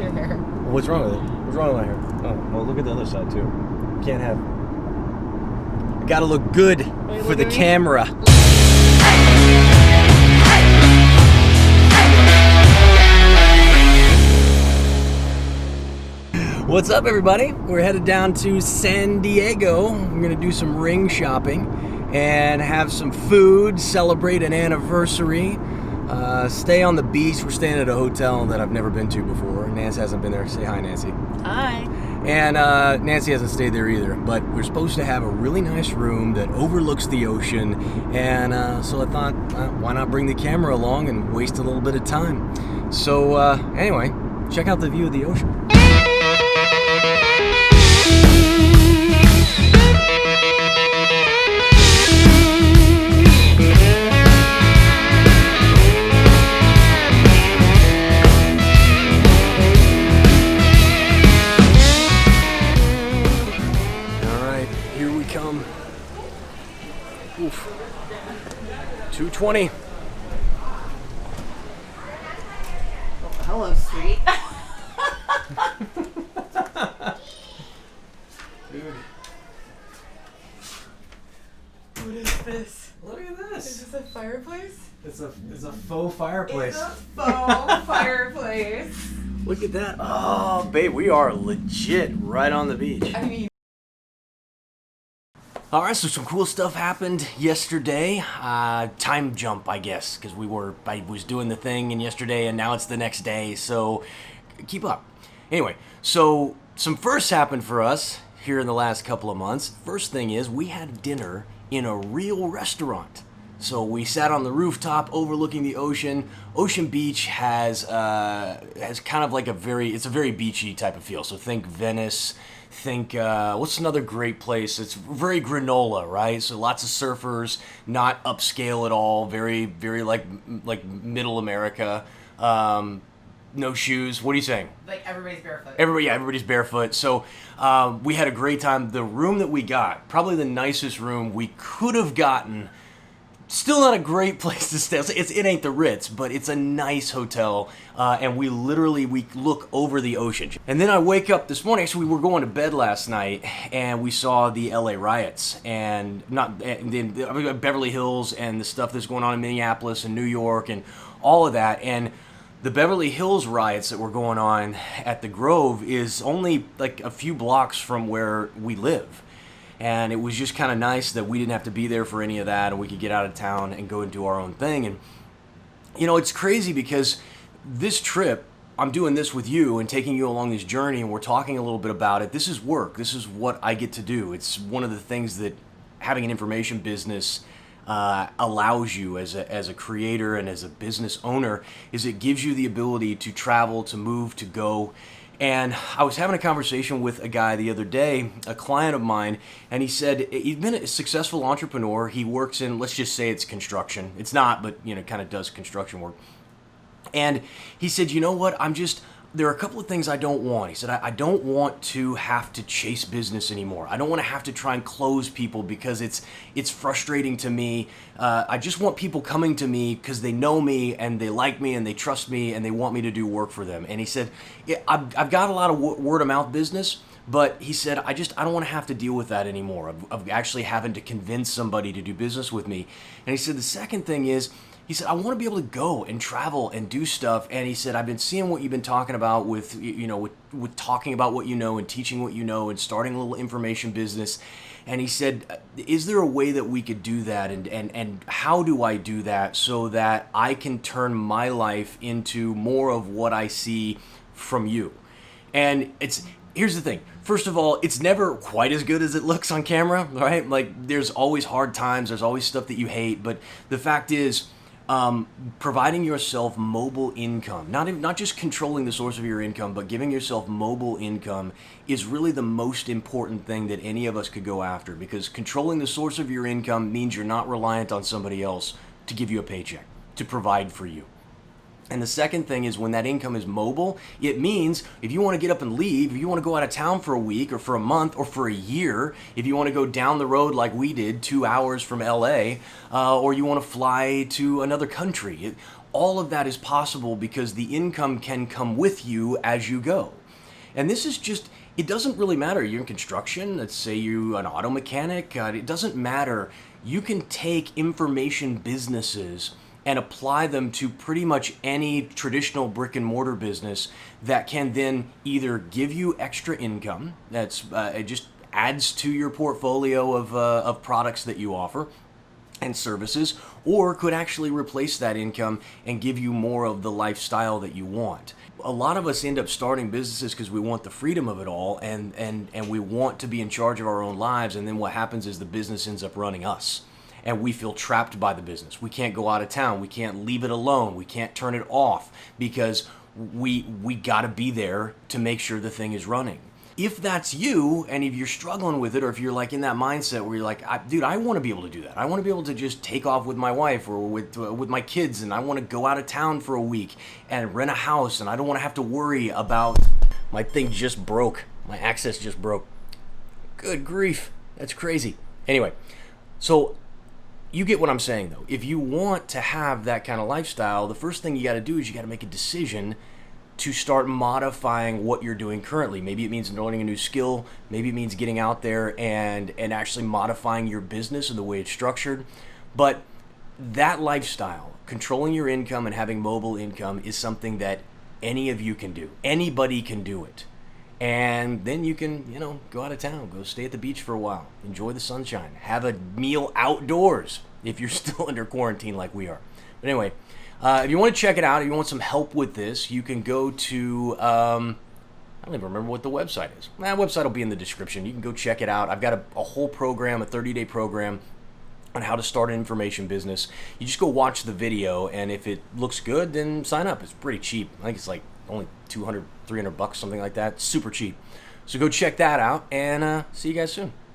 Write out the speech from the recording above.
your hair. What's wrong with it? What's wrong with my hair? Oh, well, look at the other side, too. Can't have... I gotta look good for the camera. What's up, everybody? We're headed down to San Diego. We're gonna do some ring shopping and have some food, celebrate an anniversary, stay on the beach. We're staying at a hotel that I've never been to before. Nancy hasn't been there. Say hi, Nancy. Hi. And Nancy hasn't stayed there either, but we're supposed to have a really nice room that overlooks the ocean, and so I thought, why not bring the camera along and waste a little bit of time? So anyway, check out the view of the ocean. Oof. 220. Hello, sweet. Dude. What is this? Look at this. Is this a fireplace? It's a faux fireplace. It's a faux fireplace. Look at that. Oh, babe, we are legit right on the beach. I mean, all right, so some cool stuff happened yesterday. Time jump, I guess, because I was doing the thing yesterday and now it's the next day, so keep up. Anyway, so some firsts happened for us here in the last couple of months. First thing is we had dinner in a real restaurant. So we sat on the rooftop overlooking the ocean. Ocean Beach has kind of like it's a very beachy type of feel. So think Venice. Think, what's another great place? It's very granola, right? So lots of surfers, not upscale at all, very, very like middle America. No shoes. What are you saying? like everybody's barefoot. Everybody's barefoot. So we had a great time. The room that we got, probably the nicest room we could have gotten. Still not a great place to stay. It ain't the Ritz, but it's a nice hotel, and we look over the ocean. And then I wake up this morning. Actually, we were going to bed last night, and we saw the LA riots, and Beverly Hills, and the stuff that's going on in Minneapolis and New York, and all of that. And the Beverly Hills riots that were going on at the Grove is only like a few blocks from where we live. And it was just kind of nice that we didn't have to be there for any of that, and we could get out of town and go and do our own thing. And, you know, it's crazy because this trip, I'm doing this with you and taking you along this journey, and we're talking a little bit about it. This is work. This is what I get to do. It's one of the things that having an information business allows you as a creator and as a business owner, is it gives you the ability to travel, to move, to go. And I was having a conversation with a guy the other day, a client of mine, and he said he's been a successful entrepreneur. He works in, let's just say it's construction. It's not, but, you know, kind of does construction work. And he said, you know what, there are a couple of things I don't want. He said, I don't want to have to chase business anymore. I don't want to have to try and close people because it's frustrating to me. I just want people coming to me because they know me and they like me and they trust me and they want me to do work for them. And he said, I've got a lot of word of mouth business, but he said, I don't want to have to deal with that anymore, of actually having to convince somebody to do business with me. And he said, the second thing is, he said, I want to be able to go and travel and do stuff. And he said, I've been seeing what you've been talking about with talking about what you know and teaching what you know and starting a little information business. And he said, is there a way that we could do that? And how do I do that so that I can turn my life into more of what I see from you? And here's the thing. First of all, it's never quite as good as it looks on camera, right? Like, there's always hard times. There's always stuff that you hate. But the fact is, providing yourself mobile income, not just controlling the source of your income, but giving yourself mobile income is really the most important thing that any of us could go after, because controlling the source of your income means you're not reliant on somebody else to give you a paycheck, to provide for you. And the second thing is, when that income is mobile, it means if you want to get up and leave, if you want to go out of town for a week or for a month or for a year, if you want to go down the road like we did 2 hours from LA, or you want to fly to another country, all of that is possible because the income can come with you as you go. And this is just, it doesn't really matter. You're in construction, let's say you're an auto mechanic, it doesn't matter. You can take information businesses and apply them to pretty much any traditional brick and mortar business that can then either give you extra income, that's it just adds to your portfolio of products that you offer and services, or could actually replace that income and give you more of the lifestyle that you want. A lot of us end up starting businesses because we want the freedom of it all, and we want to be in charge of our own lives, and then what happens is the business ends up running us. And we feel trapped by the business. We can't go out of town. We can't leave it alone. We can't turn it off because we got to be there to make sure the thing is running. If that's you, and if you're struggling with it, or if you're like in that mindset where you're like, dude, I want to be able to do that. I want to be able to just take off with my wife or with my kids, and I want to go out of town for a week and rent a house, and I don't want to have to worry about my thing just broke. My access just broke. Good grief. That's crazy. Anyway, so you get what I'm saying, though. If you want to have that kind of lifestyle, the first thing you got to do is you got to make a decision to start modifying what you're doing currently. Maybe it means learning a new skill. Maybe it means getting out there and actually modifying your business and the way it's structured. But that lifestyle, controlling your income and having mobile income, is something that any of you can do. Anybody can do it. And then you can, go out of town, go stay at the beach for a while, enjoy the sunshine, have a meal outdoors if you're still under quarantine like we are. But anyway, if you want to check it out, if you want some help with this, you can go to, I don't even remember what the website is. That website will be in the description. You can go check it out. I've got a whole program, a 30-day program on how to start an information business. You just go watch the video, and if it looks good, then sign up. It's pretty cheap. I think it's like only $200, $300, something like that. Super cheap. So go check that out, and see you guys soon.